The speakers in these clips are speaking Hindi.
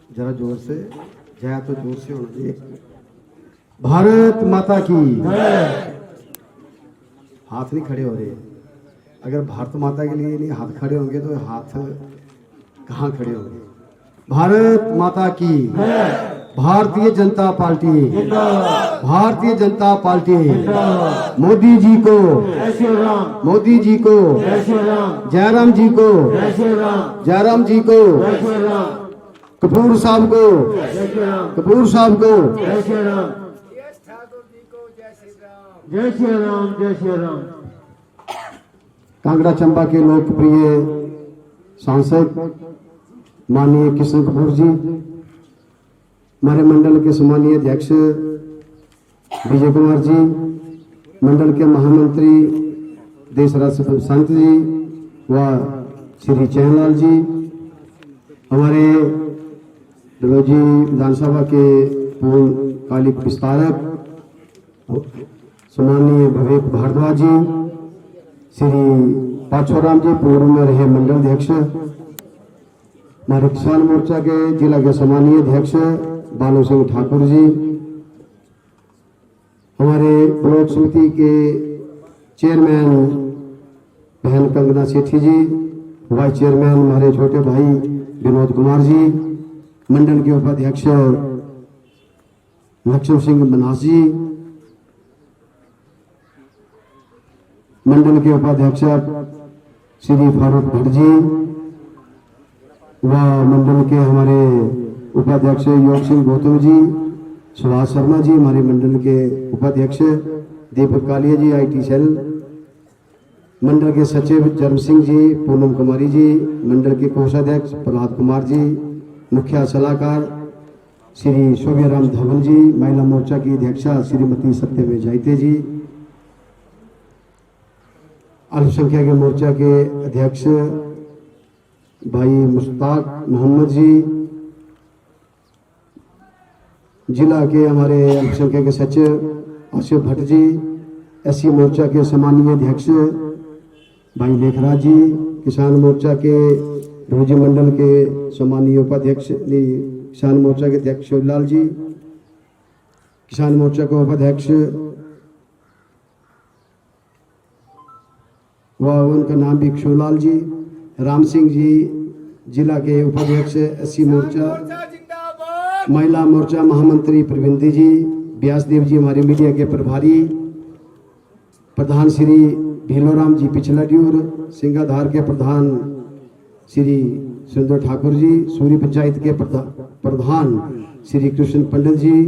जरा जोर से, जया तो जोर से होना चाहिए। भारत माता की। हाथ नहीं खड़े हो रहे। अगर भारत माता के लिए नहीं हाथ खड़े होंगे तो हाथ कहाँ खड़े होंगे। भारत माता की। भारतीय जनता पार्टी। भारतीय जनता पार्टी। मोदी जी को, मोदी जी को, जयराम जी को, जयराम जी को, कपूर साहब को, कपूर साहब को, जय श्री राम, जय श्री राम, जय श्री राम। कांगड़ा चंबा के लोकप्रिय सांसद माननीय किशन कपूर जी, हमारे मंडल के सम्मानीय अध्यक्ष विजय कुमार जी, मंडल के महामंत्री देशराज संत जी व श्री चैनलाल जी, हमारे डलहौजी विधानसभा के पूर्व कालिक विस्तारक सम्मानीय विवेक भारद्वाज जी, श्री पाछोराम जी पूर्व में रहे मंडल अध्यक्ष, हमारे किसान मोर्चा के जिला के सम्मानीय अध्यक्ष बालू सिंह ठाकुर जी, हमारे ब्लॉक समिति के चेयरमैन बहन कंगना सेठी जी, वाइस चेयरमैन हमारे छोटे भाई विनोद कुमार जी, मंडल के उपाध्यक्ष लक्ष्मण सिंह मनास जी, मंडल के उपाध्यक्ष श्री फारूक भट्ट जी व मंडल के हमारे उपाध्यक्ष योग सिंह गौतम जी, सुभाष शर्मा जी, हमारे मंडल के उपाध्यक्ष दीपक कालिया जी IT सेल, मंडल के सचिव जर्म सिंह जी, पूनम कुमारी जी, मंडल के कोषाध्यक्ष प्रहलाद कुमार जी, मुख्य सलाहकार श्री शोभ्यराम धवन जी, महिला मोर्चा की अध्यक्षा श्रीमती सत्यमेव जयते जी, अल्पसंख्यक मोर्चा के अध्यक्ष भाई मुश्ताक मोहम्मद जी, जिला के हमारे अल्पसंख्यक के सचिव आसिफ भट्ट जी, SC मोर्चा के सम्मानीय अध्यक्ष भाई लेखराज जी, किसान मोर्चा के रोजी मंडल के सम्मानीय उपाध्यक्ष किसान मोर्चा के अध्यक्ष शिवलाल जी, किसान मोर्चा के उपाध्यक्ष वह उनका नाम भी शिवलाल जी, राम सिंह जी, जिला के उपाध्यक्ष SC मोर्चा महिला मोर्चा महामंत्री प्रविंदी जी, व्यासदेव जी हमारे मीडिया के प्रभारी, प्रधान श्री भीलोराम जी पिछला ड्यूर, सिंगाधार के प्रधान श्री सुंदर ठाकुर जी, सूरी पंचायत के प्रधान श्री कृष्ण पंडित जी,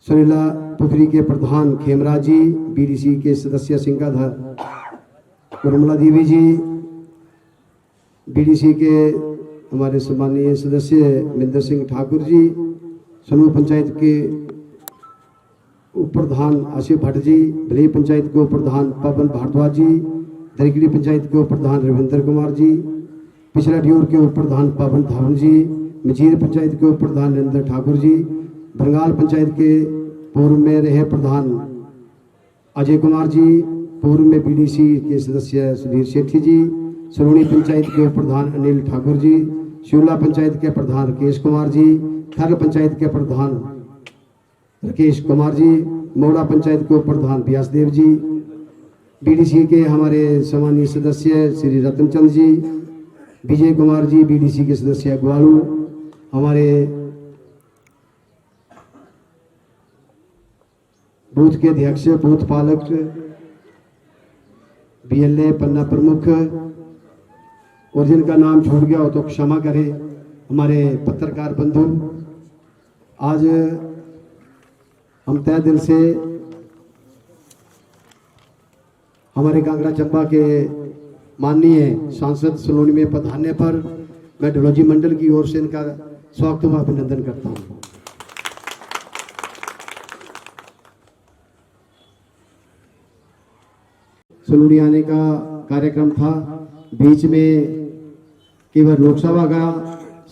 सुरीला पुखरी के प्रधान खेमराज जी, BDC के सदस्य सिंगाधार उर्मिला देवी जी, BDC के हमारे सम्मानीय सदस्य मिंदर सिंह ठाकुर जी, समूह पंचायत के उप प्रधान आसिफ भट्ट जी, भले पंचायत के उप प्रधान पवन भारद्वाज जी, दरगड़ी पंचायत के उप प्रधान रविंद्र कुमार जी, पिछला ड्यूर के उप प्रधान पवन धावन जी, मजीर पंचायत के उप प्रधान नरेंद्र ठाकुर जी, बंगाल पंचायत के पूर्व में रहे प्रधान अजय कुमार जी, पूर्व में BDC के सदस्य सुधीर सेठी जी, सलोनी पंचायत के उप प्रधान अनिल ठाकुर जी, शिवला पंचायत के प्रधान राकेश कुमार जी, खर पंचायत के प्रधान राकेश कुमार जी, मोड़ा पंचायत के उप प्रधान व्यासदेव जी, BDC के हमारे सम्मानीय सदस्य श्री रतनचंद जी, विजय कुमार जी, BDC के सदस्य ग्वालू, हमारे बूथ के अध्यक्ष बूथ पालक BLA पन्ना प्रमुख, और जिनका नाम छूट गया हो तो क्षमा करें, हमारे पत्रकार बंधु, आज हम तय दिल से हमारे कांगड़ा चंबा के माननीय सांसद सलोनी में पधारने पर मैं डलहौजी मंडल की ओर से इनका स्वागत व अभिनंदन करता हूं। सलोनी आने का कार्यक्रम था, बीच में कई बार लोकसभा का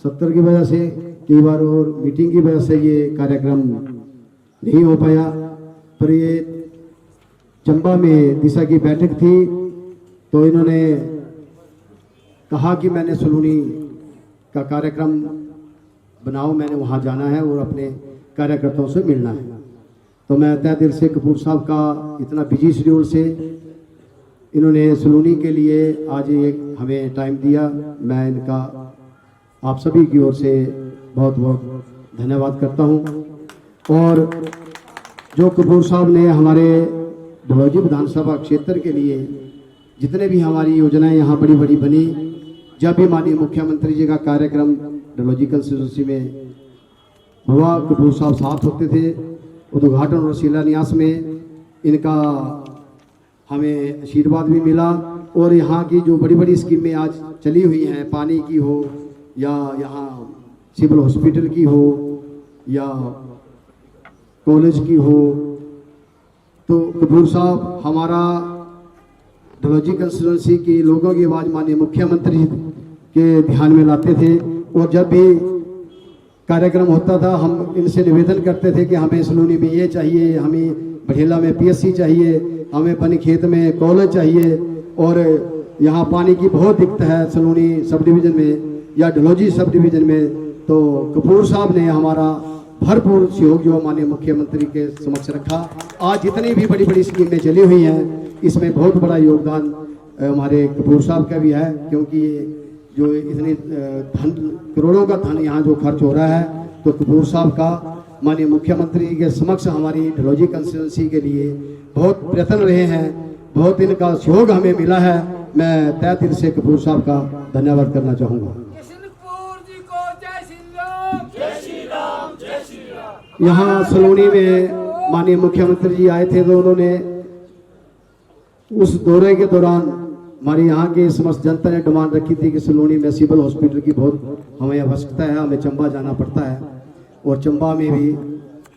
70 की वजह से, कई बार और मीटिंग की वजह से ये कार्यक्रम नहीं हो पाया, पर ये चंबा में दिशा की बैठक थी तो इन्होंने कहा कि मैंने सलोनी का कार्यक्रम बनाओ, मैंने वहाँ जाना है और अपने कार्यकर्ताओं से मिलना है। तो मैं तहे दिल से कपूर साहब का इतना बिजी शेड्यूल से इन्होंने सलूनी के लिए आज एक हमें टाइम दिया, मैं इनका आप सभी की ओर से बहुत बहुत धन्यवाद करता हूँ। और जो कपूर साहब ने हमारे ढलौजी विधानसभा क्षेत्र के लिए जितने भी हमारी योजनाएं यहाँ बड़ी बड़ी बनी, जब भी माननीय मुख्यमंत्री जी का कार्यक्रम ढलौजी कंस्टिट्यूंसी में हुआ, कपूर साहब साथ होते थे। उद्घाटन और शिलान्यास में इनका हमें आशीर्वाद भी मिला। और यहाँ की जो बड़ी बड़ी स्कीमें आज चली हुई हैं, पानी की हो या यहाँ सिविल हॉस्पिटल की हो या कॉलेज की हो, तो कपूर साहब हमारा ढलौजी कंस्टिट्यूंसी के लोगों की आवाज़ माननीय मुख्यमंत्री के ध्यान में लाते थे। और जब भी कार्यक्रम होता था हम इनसे निवेदन करते थे कि हमें सलूनी में ये चाहिए, हमें बठेला में पीएससी चाहिए, हमें बनीखेत में कॉलेज चाहिए, और यहाँ पानी की बहुत दिक्कत है सलूनी सब डिवीज़न में या ढलौजी सब डिवीज़न में। तो कपूर साहब ने हमारा भरपूर सहयोग जो माननीय मुख्यमंत्री के समक्ष रखा। आज जितनी भी बड़ी बड़ी स्कीमें चली हुई हैं, इसमें बहुत बड़ा योगदान हमारे कपूर साहब का भी है, क्योंकि जो इतने धन करोड़ों का धन यहाँ जो खर्च हो रहा है, तो कपूर साहब का माननीय मुख्यमंत्री के समक्ष हमारी ढलौजी कंस्टिट्यूंसी के लिए बहुत प्रयत्न रहे हैं, बहुत इनका सहयोग हमें मिला है। मैं तहे दिल से कपूर साहब का धन्यवाद करना चाहूँगा। यहाँ सलोनी में माननीय मुख्यमंत्री जी आए थे, तो उन्होंने उस दौरे के दौरान हमारे यहाँ के समस्त जनता ने डिमांड रखी थी कि सलोनी में सिविल हॉस्पिटल की बहुत हमें आवश्यकता है, हमें चंबा जाना पड़ता है और चंबा में भी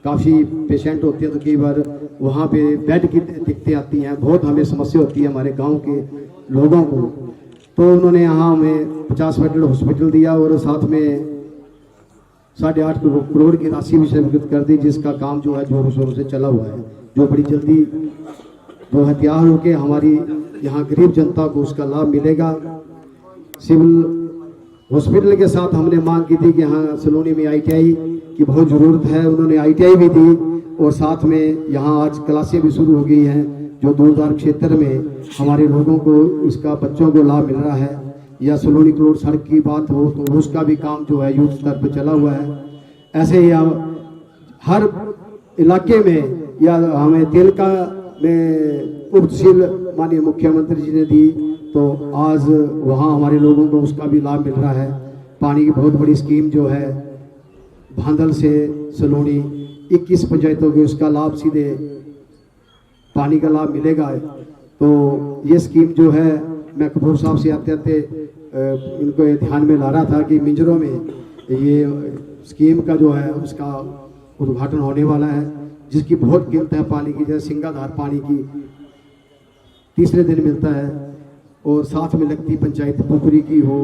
काफ़ी पेशेंट होते हैं, तो कई बार वहाँ पे बेड की दिक्कतें आती हैं, बहुत हमें समस्या होती है हमारे गांव के लोगों को। तो उन्होंने यहाँ हमें 50 बेड हॉस्पिटल दिया और साथ में 8.5 करोड़ की राशि भी स्वीकृत कर दी, जिसका काम जो है जोरों शोरों से चला हुआ है, जो बड़ी जल्दी जो है तैयार होकर हमारी यहाँ गरीब जनता को उसका लाभ मिलेगा। सिविल हॉस्पिटल के साथ हमने मांग की थी कि यहाँ सलोनी में ITI की बहुत ज़रूरत है, उन्होंने ITI भी दी। और साथ में यहाँ आज क्लासें भी शुरू हो गई हैं, जो दूरदार क्षेत्र में हमारे लोगों को इसका बच्चों को लाभ मिल रहा है। या सलोनी क्लोड सड़क की बात हो तो उसका भी काम जो है युद्ध स्तर पर चला हुआ है। ऐसे ही हर इलाके में या हमें तेलका में उप तहसील माननीय मुख्यमंत्री जी ने दी, तो आज वहाँ हमारे लोगों को उसका भी लाभ मिल रहा है। पानी की बहुत बड़ी स्कीम जो है भांदल से सलोनी 21 पंचायतों को उसका लाभ सीधे पानी का लाभ मिलेगा। तो ये स्कीम जो है मैं कपूर साहब से आते आते इनको ध्यान में ला रहा था कि मिंजरों में ये स्कीम का जो है उसका उद्घाटन होने वाला है, जिसकी बहुत कीमत है पानी की। जैसे सिंगाधार पानी की तीसरे दिन मिलता है, और साथ में लगती पंचायत पुखरी की हो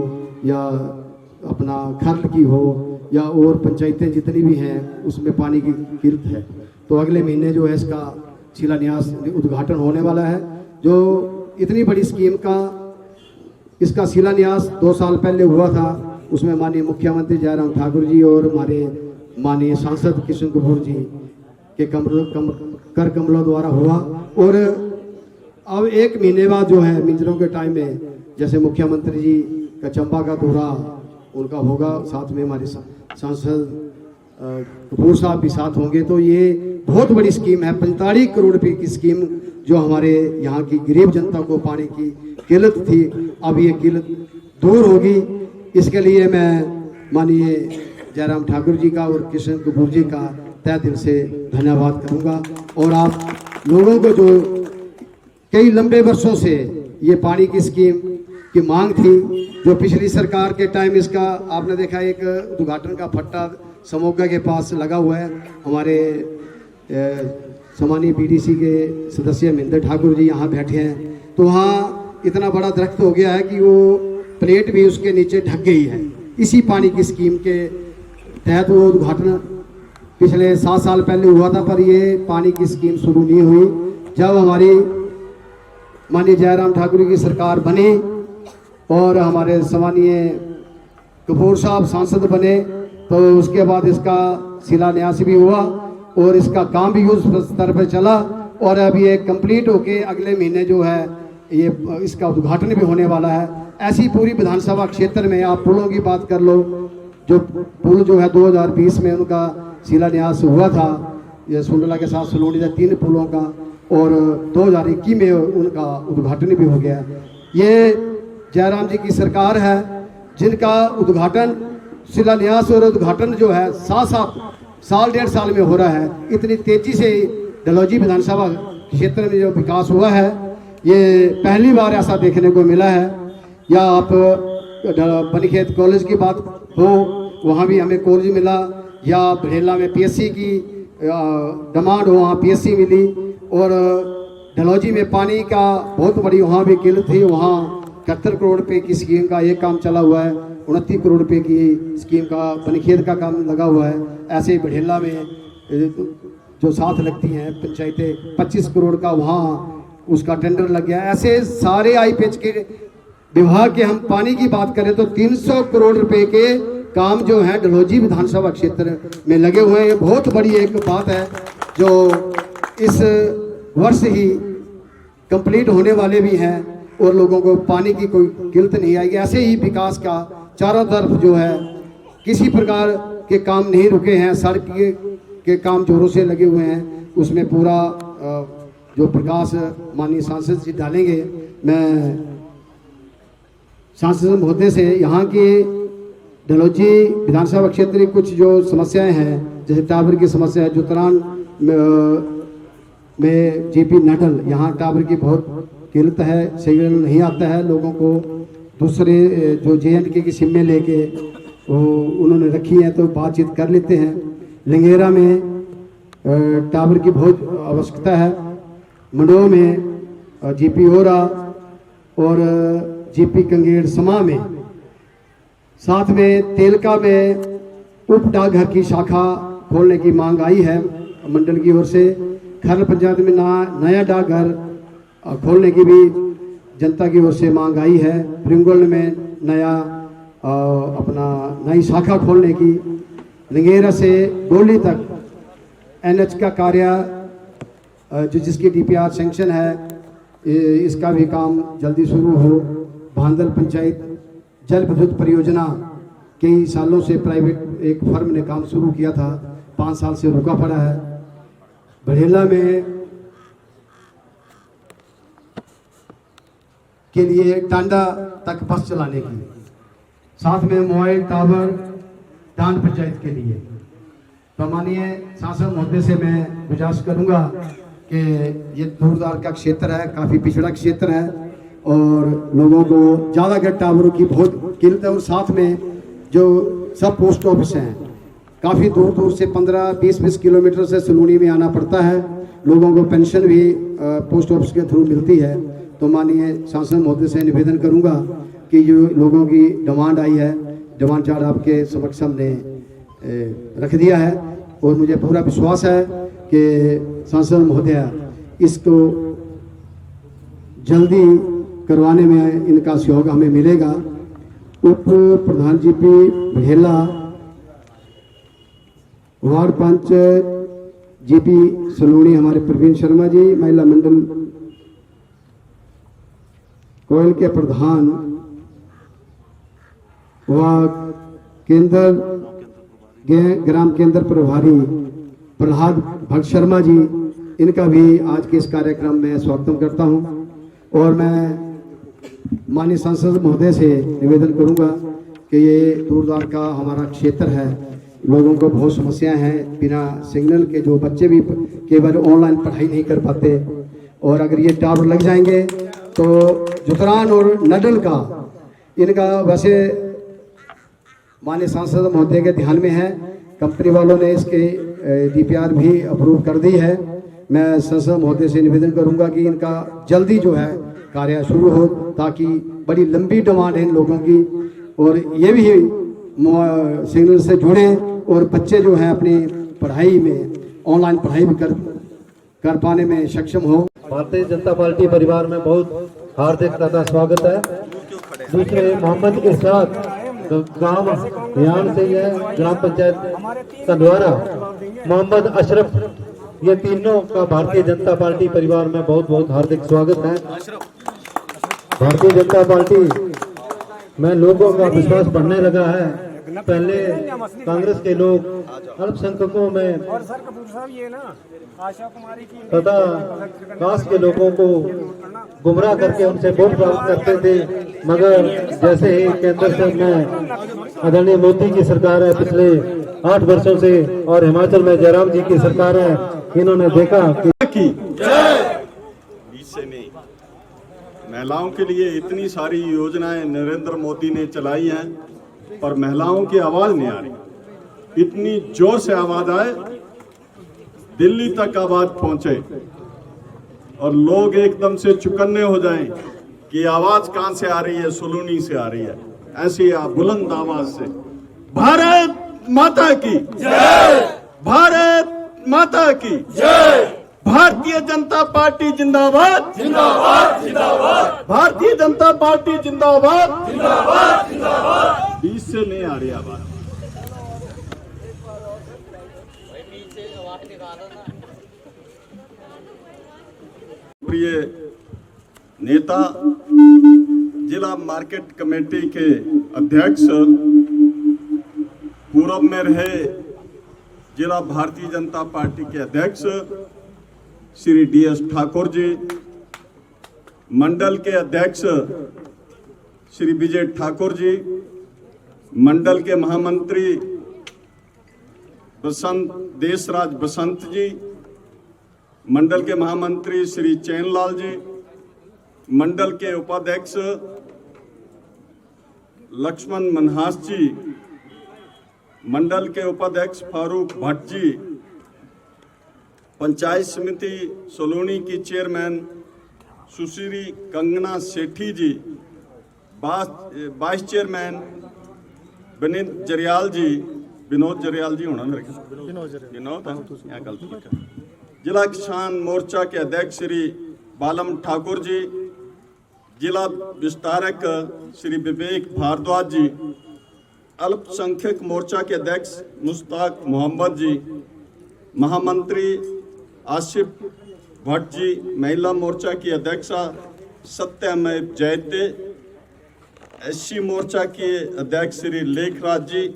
या अपना खर्ल की हो या और पंचायतें जितनी भी हैं उसमें पानी की किल्लत है। तो अगले महीने जो है इसका शिलान्यास उद्घाटन होने वाला है। जो इतनी बड़ी स्कीम का इसका शिलान्यास 2 साल पहले हुआ था, उसमें माननीय मुख्यमंत्री जयराम ठाकुर जी और हमारे माननीय सांसद किशन कपूर जी के कर कमलों द्वारा हुआ। और अब 1 महीने बाद जो है मिंजरों के टाइम में जैसे मुख्यमंत्री जी का चंबा का दौरा उनका होगा, साथ में हमारे सांसद कपूर साहब भी साथ होंगे। तो ये बहुत बड़ी स्कीम है, 45 करोड़ रुपए की स्कीम, जो हमारे यहाँ की गरीब जनता को पानी की किल्लत थी, अब ये किल्लत दूर होगी। इसके लिए मैं माननीय जयराम ठाकुर जी का और किशन कपूर जी का तहे दिल से धन्यवाद करूँगा। और आप लोगों को जो कई लंबे वर्षों से ये पानी की स्कीम की मांग थी, जो पिछली सरकार के टाइम इसका आपने देखा एक उद्घाटन का फट्टा समोगा के पास लगा हुआ है। हमारे सम्मानीय BDC के सदस्य महेंद्र ठाकुर जी यहाँ बैठे हैं, तो वहाँ इतना बड़ा दरख्त हो गया है कि वो प्लेट भी उसके नीचे ढक गई है। इसी पानी की स्कीम के तहत वो उद्घाटन पिछले 7 साल पहले हुआ था, पर ये पानी की स्कीम शुरू नहीं हुई। जब हमारी माननीय जयराम ठाकुर की सरकार बनी और हमारे सम्मानीय कपूर साहब सांसद बने, तो उसके बाद इसका शिलान्यास भी हुआ और इसका काम भी युद्ध स्तर पर चला और अब ये कंप्लीट होके अगले महीने जो है ये इसका उद्घाटन भी होने वाला है। ऐसी पूरी विधानसभा क्षेत्र में आप पुलों की बात कर लो, जो पुल जो है 2020 में उनका शिलान्यास हुआ था, ये सुंडला के साथ सलोनी से 3 पुलों का, और 2021 में उनका उद्घाटन भी हो गया। ये जयराम जी की सरकार है जिनका उद्घाटन, शिलान्यास और उद्घाटन जो है साल 1.5 साल में हो रहा है। इतनी तेजी से डलहौजी विधानसभा क्षेत्र में जो विकास हुआ है ये पहली बार ऐसा देखने को मिला है। या आप बनीखेत कॉलेज की बात हो, वहाँ भी हमें कॉलेज मिला, या बहेला में पीएससी की डिमांड हो, वहाँ पीएससी मिली, और डलहौजी में पानी का बहुत बड़ी वहाँ भी किल्लत थी, वहाँ 71 करोड़ रुपये की स्कीम का एक काम चला हुआ है, 29 करोड़ रुपये की स्कीम का बनीखेत का काम लगा हुआ है। ऐसे ही बहेला में जो साथ लगती हैं पंचायतें 25 करोड़ का वहाँ उसका टेंडर लग गया। ऐसे सारे आईपीएच के विभाग के हम पानी की बात करें तो 300 करोड़ रुपए के काम जो है डलहौजी विधानसभा क्षेत्र में लगे हुए हैं। ये बहुत बड़ी एक बात है जो इस वर्ष ही कंप्लीट होने वाले भी हैं और लोगों को पानी की कोई किल्लत नहीं आएगी। ऐसे ही विकास का चारों तरफ जो है किसी प्रकार के काम नहीं रुके हैं, सड़क के काम जोरों से लगे हुए हैं। उसमें पूरा जो प्रकाश माननीय सांसद जी डालेंगे। मैं सांसद महोदय से यहाँ के डलहौजी विधानसभा क्षेत्र की कुछ जो समस्याएं हैं, जैसे टावर की समस्या है, जुतरान में जेपी नडल, यहाँ टावर की बहुत किल्लत है, सिग्नल नहीं आता है लोगों को। दूसरे जो JNK की सिमें लेके वो उन्होंने रखी हैं तो बातचीत कर लेते हैं। लिंगेरा में टावर की बहुत आवश्यकता है। मंडो में GP ओरा और GP कंगेड़ समा में, साथ में तेलका में उप डाकघर की शाखा खोलने की मांग आई है मंडल की ओर से। खरल पंचायत में नया डाकघर खोलने की भी जनता की ओर से मांग आई है। प्रिंगोल में नया अपना नई शाखा खोलने की। लिंगेरा से गोली तक NH का कार्य जो जिसकी DPR सैंक्शन है, इसका भी काम जल्दी शुरू हो। भांदल पंचायत जल विद्युत परियोजना कई सालों से प्राइवेट एक फर्म ने काम शुरू किया था, 5 साल से रुका पड़ा है। बहेला में के लिए टांडा तक बस चलाने की, साथ में मोबाइल टावर डांड पंचायत के लिए। तो माननीय सांसद महोदय से मैं गुजारिश करूंगा कि ये दूरदार का क्षेत्र है, काफ़ी पिछड़ा क्षेत्र है और लोगों को ज़्यादातर टावरों की बहुत किल्लत है। और साथ में जो सब पोस्ट ऑफिस हैं, काफ़ी दूर दूर से 15-20 किलोमीटर से सलूनी में आना पड़ता है। लोगों को पेंशन भी पोस्ट ऑफिस के थ्रू मिलती है। तो माननीय सांसद महोदय से निवेदन करूंगा कि जो लोगों की डिमांड आई है, डिमांड चार्ट आपके समक्ष हमने रख दिया है और मुझे पूरा विश्वास है कि सांसद महोदय इसको जल्दी करवाने में इनका सहयोग हमें मिलेगा। उप प्रधान GP बहेला, वार्ड पंच GP सलोनी हमारे प्रवीण शर्मा जी, महिला मंडल कोयल के प्रधान व केंद्र ग्राम केंद्र प्रभारी प्रहलाद भट्ट शर्मा जी, इनका भी आज के इस कार्यक्रम में स्वागत करता हूं। और मैं माननीय सांसद महोदय से निवेदन करूंगा कि ये दूरदार का हमारा क्षेत्र है, लोगों को बहुत समस्याएं हैं। बिना सिग्नल के जो बच्चे भी केवल ऑनलाइन पढ़ाई नहीं कर पाते, और अगर ये टावर लग जाएंगे तो जुतरान और नडल का इनका वैसे माननीय सांसद महोदय के ध्यान में है। कंपनी वालों ने इसके DPR भी अप्रूव कर दी है। मैं सांसद महोदय से निवेदन करूंगा कि इनका जल्दी जो है कार्य शुरू हो, ताकि बड़ी लंबी डिमांड है इन लोगों की, और ये भी सिग्नल से जुड़े और बच्चे जो हैं अपनी पढ़ाई में ऑनलाइन पढ़ाई भी कर पाने में सक्षम हो। भारतीय जनता पार्टी परिवार में बहुत हार्दिक तथा स्वागत है। दूसरे मोहम्मद इरशाद गांव यान से है, ग्राम पंचायत कंदवारा, मोहम्मद अशरफ, ये तीनों का भारतीय जनता पार्टी परिवार में बहुत बहुत हार्दिक स्वागत है। भारतीय जनता पार्टी में लोगों का विश्वास बढ़ने लगा है। पहले कांग्रेस के लोग अल्पसंख्यकों में तथा कास्ट के लोगों को गुमराह करके उनसे वोट प्राप्त करते थे, मगर जैसे ही केंद्र में आदरणीय मोदी की सरकार है पिछले 8 वर्षों से, और हिमाचल में जयराम जी की सरकार है, इन्होंने देखा कि से नहीं, महिलाओं के लिए इतनी सारी योजनाएं नरेंद्र मोदी ने चलाई हैं, पर महिलाओं की आवाज नहीं आ रही। इतनी जोर से आवाज आए, दिल्ली तक आवाज पहुंचे और लोग एकदम से चुकन्ने हो जाएं कि आवाज कहां से आ रही है, सलूनी से आ रही है। ऐसी बुलंद आवाज से भारत माता की जय, भारत माता की जय, भारतीय जनता पार्टी जिंदाबाद, जिंदाबाद, जिंदाबाद, भारतीय जनता पार्टी जिंदाबाद, जिंदाबाद, जिंदाबाद। बीच से नहीं आ रही आवाज। प्रिय नेता, जिला मार्केट कमेटी के अध्यक्ष, पूर्व में रहे जिला भारतीय जनता पार्टी के अध्यक्ष श्री DS ठाकुर जी, मंडल के अध्यक्ष श्री विजय ठाकुर जी, मंडल के महामंत्री बसंत देशराज बसंत जी, मंडल के महामंत्री श्री चैनलाल जी, मंडल के उपाध्यक्ष लक्ष्मण मनहास जी, मंडल के उपाध्यक्ष फारूक भट्ट जी, पंचायत समिति सोलूनी की चेयरमैन सुश्री कंगना सेठी जी, वाइस चेयरमैन विनोद जरियाल जी होना मेरे विनोद यहाँ गलती लिखा, जिला किसान मोर्चा के अध्यक्ष श्री बालम ठाकुर जी, जिला विस्तारक श्री विवेक भारद्वाज जी, अल्पसंख्यक मोर्चा के अध्यक्ष मुश्ताक मोहम्मद जी, महामंत्री आसिफ भट्ट जी, महिला मोर्चा की अध्यक्षा सत्यमय जयते, SC मोर्चा के अध्यक्ष श्री लेखराज जी,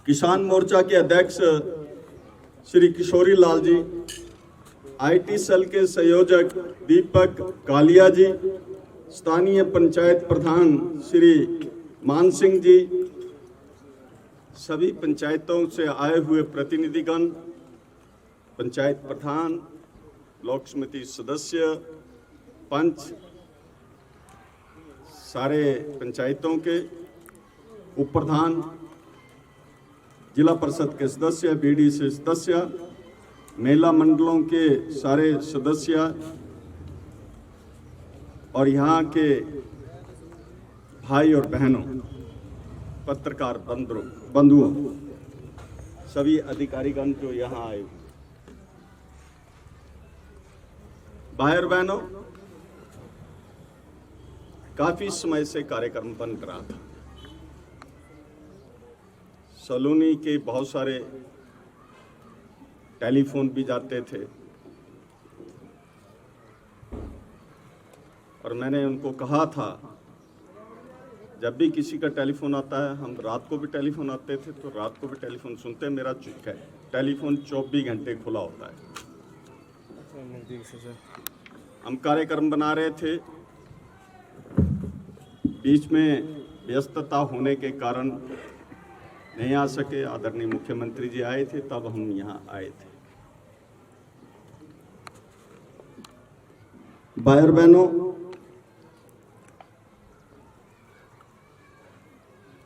किसान मोर्चा के अध्यक्ष श्री किशोरी लाल जी, IT सेल के संयोजक दीपक कालिया जी, स्थानीय पंचायत प्रधान श्री मान सिंह जी, सभी पंचायतों से आए हुए प्रतिनिधिगण, पंचायत प्रधान, ब्लॉक समिति सदस्य, पंच, सारे पंचायतों के उप प्रधान, जिला परिषद के सदस्य, BDC सदस्य, महिला मंडलों के सारे सदस्य और यहाँ के भाई और बहनों, पत्रकार बंधुओं, सभी अधिकारीगण जो यहाँ आए, भाई और बहनों, काफी समय से कार्यक्रम बन रहा था। सलूनी के बहुत सारे टेलीफोन भी जाते थे और मैंने उनको कहा था, जब भी किसी का टेलीफोन आता है, हम रात को भी टेलीफोन आते थे तो रात को भी टेलीफोन सुनते हैं। मेरा टेलीफोन 24 घंटे खुला होता है। हम कार्यक्रम बना रहे थे, बीच में व्यस्तता होने के कारण नहीं आ सके। आदरणीय मुख्यमंत्री जी आए थे, तब हम यहाँ आए थे। भाई और बहनों,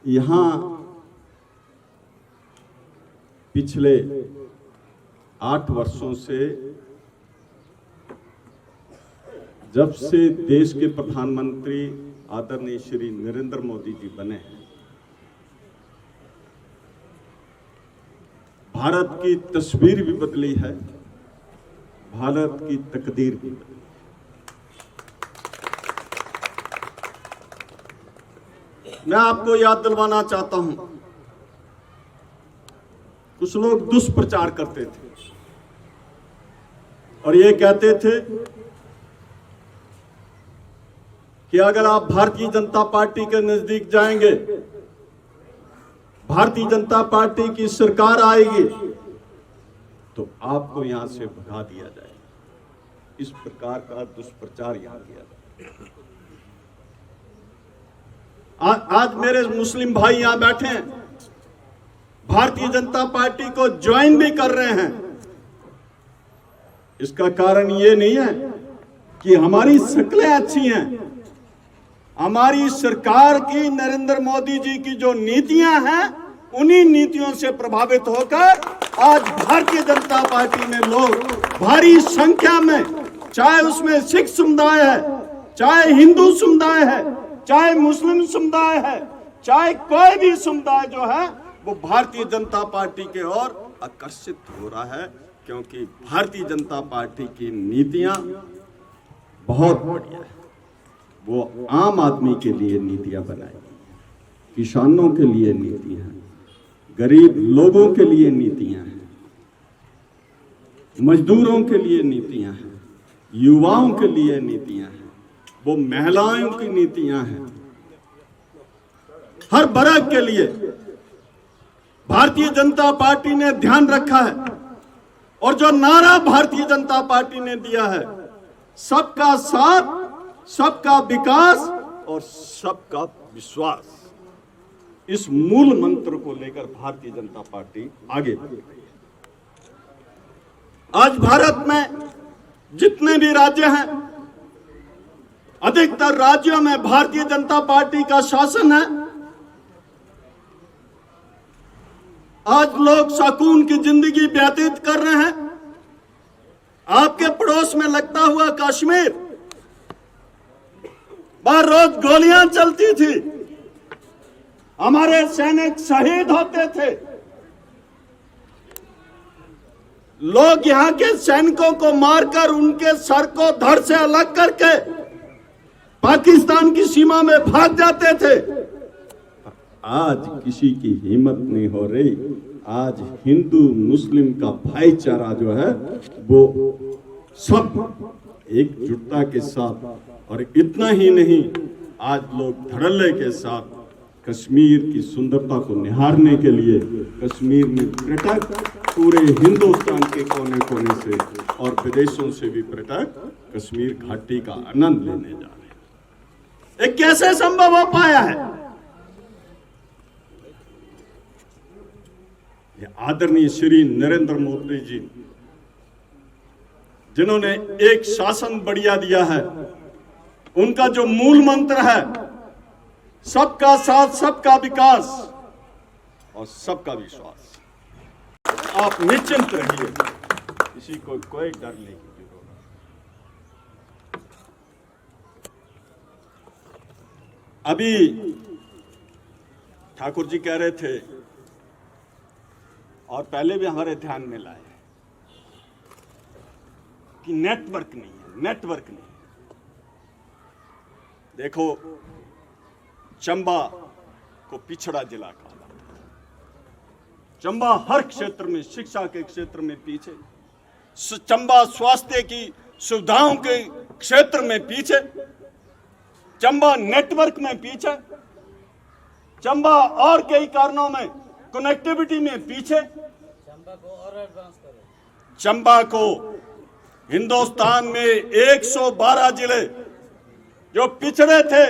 यहाँ पिछले 8 वर्षों से, जब से देश के प्रधानमंत्री आदरणीय श्री नरेंद्र मोदी जी बने हैं, भारत की तस्वीर भी बदली है, भारत की तकदीर भी बदली। मैं आपको याद दिलवाना चाहता हूं, कुछ लोग दुष्प्रचार करते थे और ये कहते थे कि अगर आप भारतीय जनता पार्टी के नजदीक जाएंगे, भारतीय जनता पार्टी की सरकार आएगी तो आपको यहां से भगा दिया जाएगा। इस प्रकार का दुष्प्रचार यहां किया जाए। आज मेरे मुस्लिम भाई यहां बैठे हैं, भारतीय जनता पार्टी को ज्वाइन भी कर रहे हैं। इसका कारण ये नहीं है कि हमारी शक्लें अच्छी हैं, हमारी सरकार की, नरेंद्र मोदी जी की जो नीतियां हैं, उन्हीं नीतियों से प्रभावित होकर आज भारतीय जनता पार्टी में लोग भारी संख्या में, चाहे उसमें सिख समुदाय है, चाहे हिंदू समुदाय है, चाहे मुस्लिम समुदाय है, चाहे कोई भी समुदाय जो है, वो भारतीय जनता पार्टी के ओर आकर्षित हो रहा है, क्योंकि भारतीय जनता पार्टी की नीतियां बहुत बढ़िया है। वो आम आदमी के लिए नीतियां बनाई, किसानों के लिए नीतियां हैं, गरीब लोगों के लिए नीतियां हैं, मजदूरों के लिए नीतियां हैं, युवाओं के लिए नीतियां हैं, वो महिलाओं की नीतियां हैं। हर वर्ग के लिए भारतीय जनता पार्टी ने ध्यान रखा है। और जो नारा भारतीय जनता पार्टी ने दिया है, सबका साथ, सबका विकास और सबका विश्वास, इस मूल मंत्र को लेकर भारतीय जनता पार्टी आगे बढ़ रही है। आज भारत में जितने भी राज्य हैं, अधिकतर राज्यों में भारतीय जनता पार्टी का शासन है। आज लोग सुकून की जिंदगी व्यतीत कर रहे हैं। आपके पड़ोस में लगता हुआ कश्मीर, बाहर रोज गोलियां चलती थी, हमारे सैनिक शहीद होते थे। लोग यहां के सैनिकों को मारकर उनके सर को धड़ से अलग करके पाकिस्तान की सीमा में भाग जाते थे। आज किसी की हिम्मत नहीं हो रही। आज हिंदू मुस्लिम का भाईचारा जो है वो सब एकजुटता के साथ, और इतना ही नहीं, आज लोग धड़ल्ले के साथ कश्मीर की सुंदरता को निहारने के लिए कश्मीर में पर्यटक पूरे हिंदुस्तान के कोने कोने से और विदेशों से भी पर्यटक कश्मीर घाटी का आनंद लेने जा रहे हैं। ये कैसे संभव हो पाया है? ये आदरणीय श्री नरेंद्र मोदी जी, जिन्होंने एक शासन बढ़िया दिया है, उनका जो मूल मंत्र है सबका साथ, सबका विकास और सबका विश्वास, आप निश्चिंत रहिए, किसी को कोई डर नहीं की जरूरत। अभी ठाकुर जी कह रहे थे और पहले भी हमारे ध्यान में लाए कि नेटवर्क नहीं है, नेटवर्क नहीं। देखो, चंबा को पिछड़ा जिला कहा, चंबा हर क्षेत्र में, शिक्षा के क्षेत्र में पीछे, चंबा स्वास्थ्य की सुविधाओं के क्षेत्र में पीछे, चंबा नेटवर्क में पीछे, चंबा और कई कारणों में कनेक्टिविटी में पीछे। चंबा को हिंदुस्तान में 112 जिले जो पिछड़े थे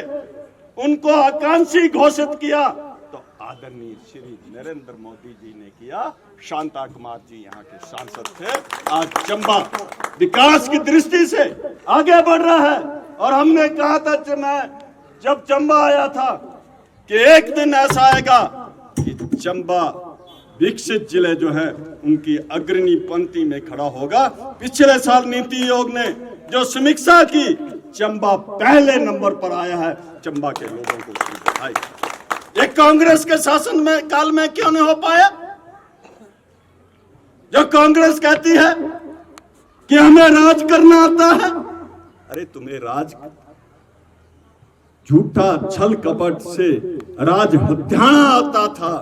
उनको आकांक्षी घोषित किया तो आदरणीय श्री नरेंद्र मोदी जी ने किया। शांता कुमार जी यहाँ के सांसद थे। आज चंबा विकास की दृष्टि से आगे बढ़ रहा है। और हमने कहा था जब चंबा आया था कि एक दिन ऐसा आएगा कि चंबा विकसित जिले जो है उनकी अग्रणी पंक्ति में खड़ा होगा। पिछले साल नीति आयोग ने जो समीक्षा की, चंबा पहले नंबर पर आया है। चंबा के लोगों को बधाई। ये कांग्रेस के शासन में काल में क्यों नहीं हो पाया? जो कांग्रेस कहती है कि हमें राज करना आता है, अरे तुम्हें राज झूठा छल कपट से राज हत्याना आता था,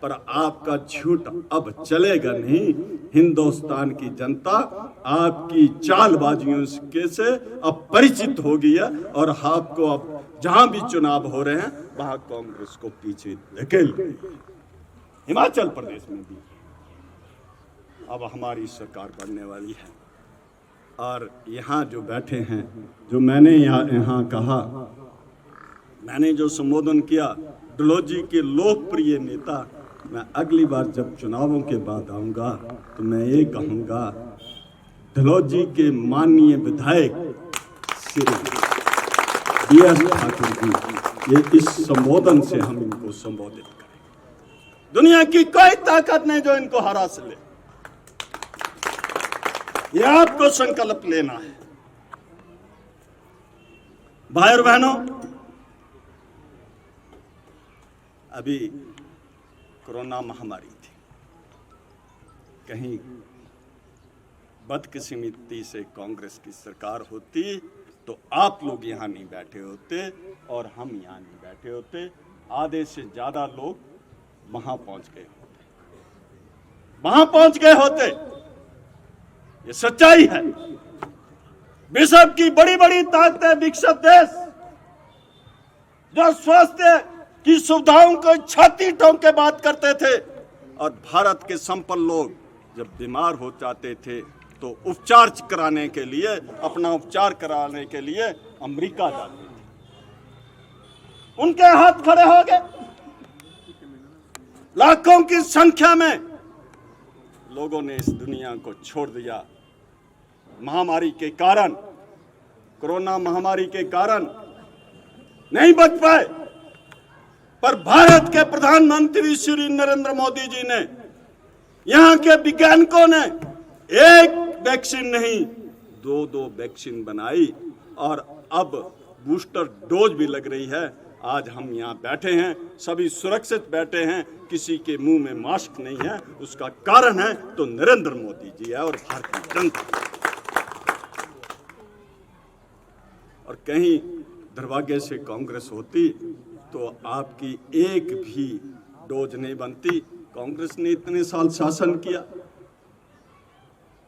पर आपका झूठ अब चलेगा नहीं। हिंदुस्तान की जनता आपकी चालबाजियों के से अब परिचित हो गई है और आपको अब जहां भी चुनाव हो रहे हैं वहां कांग्रेस को पीछे धकेल रही है। हिमाचल प्रदेश में भी अब हमारी सरकार बनने वाली है और यहाँ जो बैठे हैं, जो मैंने यहाँ कहा, मैंने जो संबोधन किया, डलहौजी के लोकप्रिय नेता, मैं अगली बार जब चुनावों के बाद आऊँगा तो मैं ये कहूँगा, डलहौजी के माननीय विधायक श्री BS ठाकुर जी, ये इस संबोधन से हम इनको संबोधित करें। दुनिया की कोई ताकत नहीं जो इनको हरा सके। ये आपको संकल्प लेना है। भाई और बहनों, अभी कोरोना महामारी थी, कहीं बदकिस्मती से कांग्रेस की सरकार होती तो आप लोग यहाँ नहीं बैठे होते और हम यहाँ नहीं बैठे होते। आधे से ज्यादा लोग वहां पहुंच गए होते, ये सच्चाई है। विश्व की बड़ी बड़ी ताकतें, विकसित देश जो स्वास्थ्य की सुविधाओं को छाती ठोक के बात करते थे और भारत के संपन्न लोग जब बीमार हो जाते थे तो उपचार कराने के लिए, अपना उपचार कराने के लिए अमेरिका जाते थे। उनके हाथ खड़े हो गए। लाखों की संख्या में लोगों ने इस दुनिया को छोड़ दिया। महामारी के कारण, कोरोना महामारी के कारण नहीं बच पाए, पर भारत के प्रधानमंत्री श्री नरेंद्र मोदी जी ने, यहाँ के वैज्ञानिकों ने एक वैक्सीन नहीं, दो वैक्सीन बनाई और अब बूस्टर डोज भी लग रही है। आज हम यहाँ बैठे हैं, सभी सुरक्षित बैठे हैं, किसी के मुंह में मास्क नहीं है। उसका कारण है तो नरेंद्र मोदी जी है और भारतीय जनता। और कहीं दुर्भाग्य से कांग्रेस होती तो आपकी एक भी डोज नहीं बनती। कांग्रेस ने इतने साल शासन किया,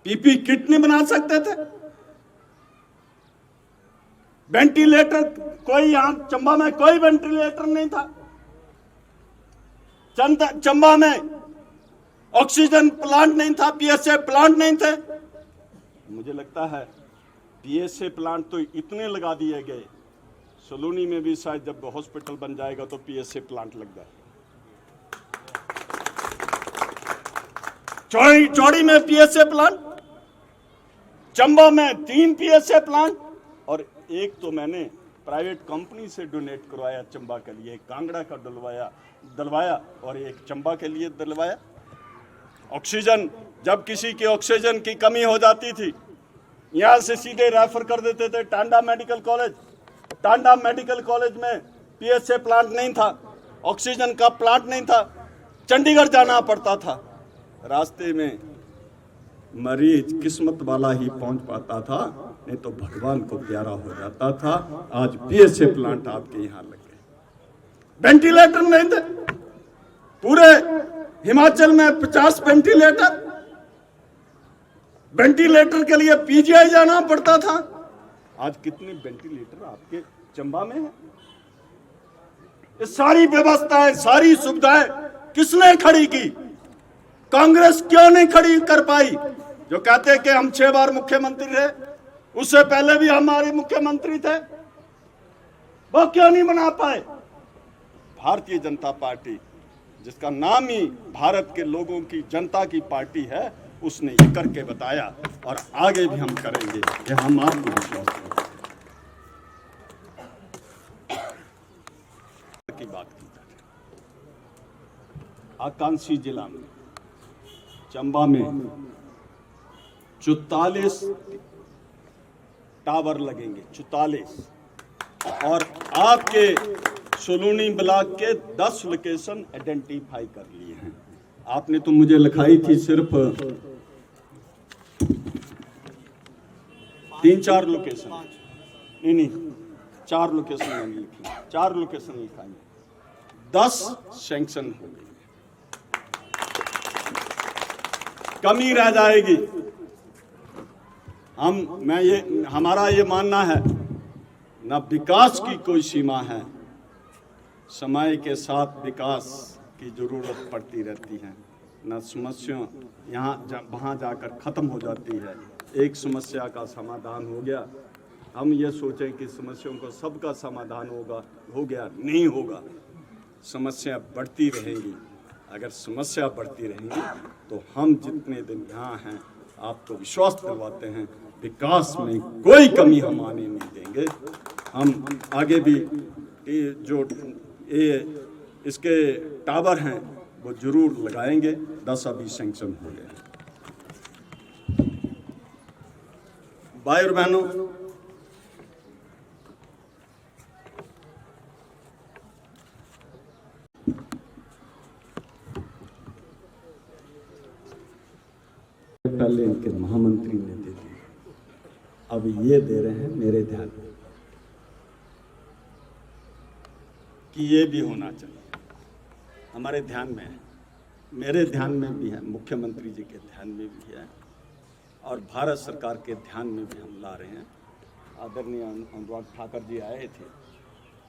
पीपी किट नहीं बना सकते थे। वेंटिलेटर, कोई यहां चंबा में कोई वेंटिलेटर नहीं था। चंबा में ऑक्सीजन प्लांट नहीं था, पीएसए प्लांट नहीं थे। मुझे लगता है पीएसए प्लांट तो इतने लगा दिए गए, सलूनी में भी शायद जब हॉस्पिटल बन जाएगा तो पीएसए प्लांट लग जाए। चौड़ी में पीएसए प्लांट, चंबा में 3 पीएसए प्लांट और एक तो मैंने प्राइवेट कंपनी से डोनेट करवाया चंबा के लिए, कांगड़ा का डलवाया और एक चंबा के लिए डलवाया। ऑक्सीजन, जब किसी की ऑक्सीजन की कमी हो जाती थी, यहाँ से सीधे रेफर कर देते थे Tanda medical college. Tanda medical college में पीएसए प्लांट नहीं था, ऑक्सीजन का प्लांट नहीं था, चंडीगढ़ जाना पड़ता था। रास्ते में मरीज किस्मत वाला ही पहुंच पाता था, नहीं तो भगवान को प्यारा हो जाता था। आज पीएसए प्लांट आपके यहाँ लग गए। वेंटिलेटर नहीं थे, पूरे हिमाचल में 50 वेंटिलेटर के लिए पीजीआई जाना पड़ता था। आज कितने वेंटिलेटर आपके चंबा में है? ये सारी व्यवस्थाएं, सारी सुविधाएं किसने खड़ी की? कांग्रेस क्यों नहीं खड़ी कर पाई? जो कहते हैं कि हम 6 बार मुख्यमंत्री रहे, उससे पहले भी हमारे मुख्यमंत्री थे, वो क्यों नहीं बना पाए? भारतीय जनता पार्टी, जिसका नाम ही भारत के लोगों की, जनता की पार्टी है, उसने ये करके बताया और आगे भी हम करेंगे, ये हम आपको विश्वास करते की बात की जाए। आकांक्षी जिला में, चंबा में 44 टावर लगेंगे, 44, और आपके सोलूनी ब्लॉक के 10 लोकेशन आइडेंटिफाई कर लिए हैं। आपने तो मुझे लिखाई थी सिर्फ 3-4 लोकेशन, नहीं 4 लोकेशन मैंने लिखी, 4 लोकेशन लिखाई, 10 सैंक्शन हो गई, कमी रह जाएगी। हमारा ये मानना है, न विकास की कोई सीमा है, समय के साथ विकास की जरूरत पड़ती रहती है, न समस्या वहाँ जाकर खत्म हो जाती है। एक समस्या का समाधान हो गया, हम ये सोचें कि समस्याओं का सबका समाधान हो गया, नहीं होगा। समस्या बढ़ती रहेंगी। अगर समस्या बढ़ती रहेंगी तो हम जितने दिन यहाँ हैं, आपको विश्वास दिलवाते हैं, विकास में कोई कमी हम आने नहीं देंगे। हम आगे भी जो इसके टावर हैं वो जरूर लगाएंगे। 10 अभी सैंक्शन हो गए। भाई और बहनों, पहले इनके महामंत्री ने दे दी, अब ये दे रहे हैं मेरे ध्यान में कि ये भी होना चाहिए। हमारे ध्यान में है, मेरे ध्यान में भी है, मुख्यमंत्री जी के ध्यान में भी है, और भारत सरकार के ध्यान में भी हम ला रहे हैं। आदरणीय अनुराग ठाकुर जी आए थे,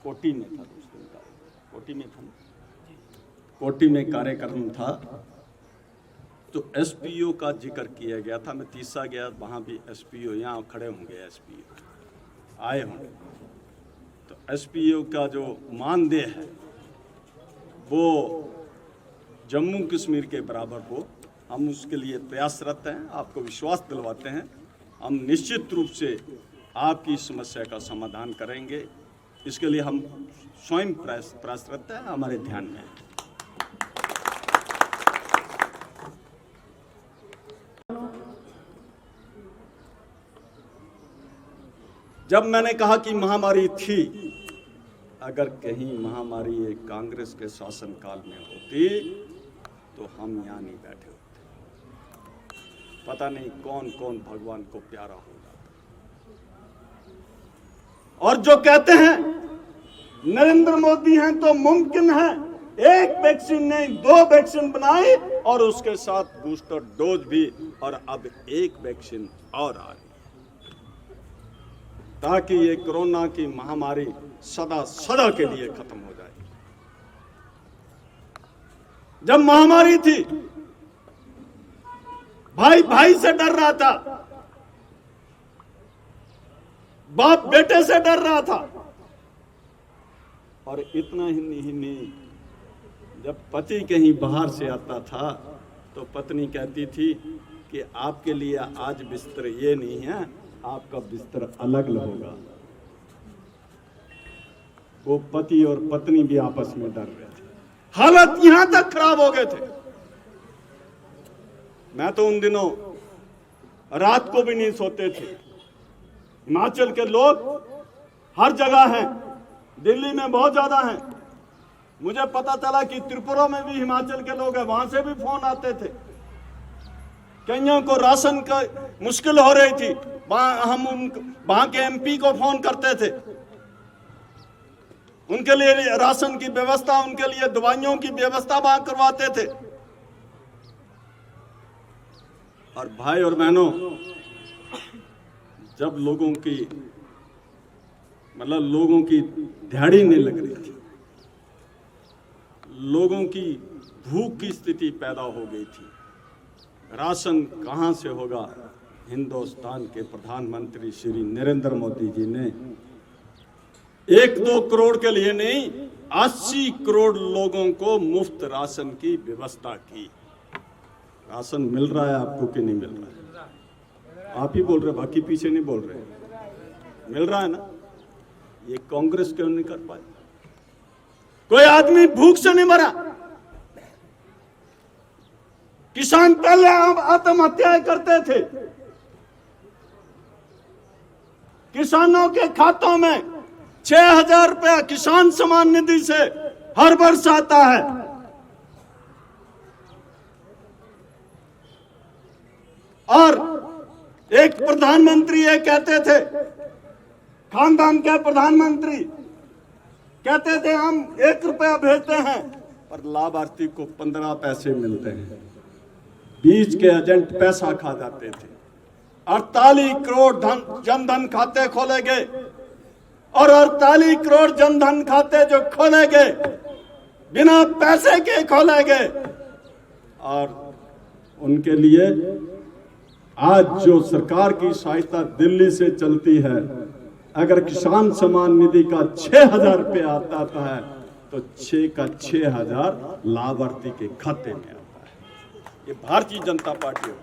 कोटी में था उस दिन का, कोटी में था, कोटी में कार्यक्रम था, तो एसपीओ का जिक्र किया गया था। मैं तीसरा गया, वहाँ भी एसपीओ, यहाँ खड़े होंगे एसपीओ आए होंगे, तो एसपीओ का जो मानदेय है वो जम्मू कश्मीर के बराबर हो, हम उसके लिए प्रयासरत हैं। आपको विश्वास दिलवाते हैं, हम निश्चित रूप से आपकी समस्या का समाधान करेंगे। इसके लिए हम स्वयं प्रयासरत हैं, हमारे ध्यान में है। जब मैंने कहा कि महामारी थी, अगर कहीं महामारी एक कांग्रेस के शासनकाल में होती तो हम यहाँ नहीं बैठे होते। पता नहीं कौन कौन भगवान को प्यारा होगा। और जो कहते हैं नरेंद्र मोदी हैं तो मुमकिन है, एक वैक्सीन नहीं 2 वैक्सीन बनाई और उसके साथ बूस्टर डोज भी, और अब एक वैक्सीन और आ रही, ताकि ये कोरोना की महामारी सदा सदा के लिए खत्म हो जाए। जब महामारी थी, भाई भाई से डर रहा था, बाप बेटे से डर रहा था, और इतना ही नहीं, जब पति कहीं बाहर से आता था तो पत्नी कहती थी कि आपके लिए आज बिस्तर ये नहीं है, आपका बिस्तर अलग होगा। वो पति और पत्नी भी आपस में डर रहे थे। हालत यहां तक खराब हो गए थे, मैं तो उन दिनों रात को भी नहीं सोते थे। हिमाचल के लोग हर जगह हैं, दिल्ली में बहुत ज्यादा हैं। मुझे पता चला कि त्रिपुरा में भी हिमाचल के लोग हैं, वहां से भी फोन आते थे। कईयों को राशन का मुश्किल हो रही थी, हम वहां के एमपी को फोन करते थे, उनके लिए राशन की व्यवस्था, उनके लिए दवाइयों की व्यवस्था वहां करवाते थे। और भाई और बहनों, जब लोगों की दिहाड़ी नहीं लग रही थी, लोगों की भूख की स्थिति पैदा हो गई थी, राशन कहां से होगा? हिंदुस्तान के प्रधानमंत्री श्री नरेंद्र मोदी जी ने 1-2 करोड़ के लिए नहीं, 80 करोड़ लोगों को मुफ्त राशन की व्यवस्था की। राशन मिल रहा है आपको कि नहीं मिल रहा है? आप ही बोल रहे, बाकी पीछे नहीं बोल रहे। मिल रहा है ना? ये कांग्रेस क्यों नहीं कर पाए? कोई आदमी भूख से नहीं मरा। किसान पहले आत्महत्याएं करते थे, किसानों के खातों में 6,000 रुपया किसान सम्मान निधि से हर वर्ष आता है। और एक प्रधानमंत्री ये कहते थे खानदान के प्रधानमंत्री कहते थे हम 1 रुपया भेजते हैं पर लाभार्थी को 15 पैसे मिलते हैं। बीच के एजेंट पैसा खा जाते थे। 48 करोड़ जनधन खाते खोले गए और 48 करोड़ जनधन खाते जो खोले गए बिना पैसे के खोले गए। और उनके लिए आज जो सरकार की सहायता दिल्ली से चलती है, अगर किसान सम्मान निधि का 6,000 रुपया आता है तो 6 का 6,000 लाभार्थी के खाते में आता है। ये भारतीय जनता पार्टी है।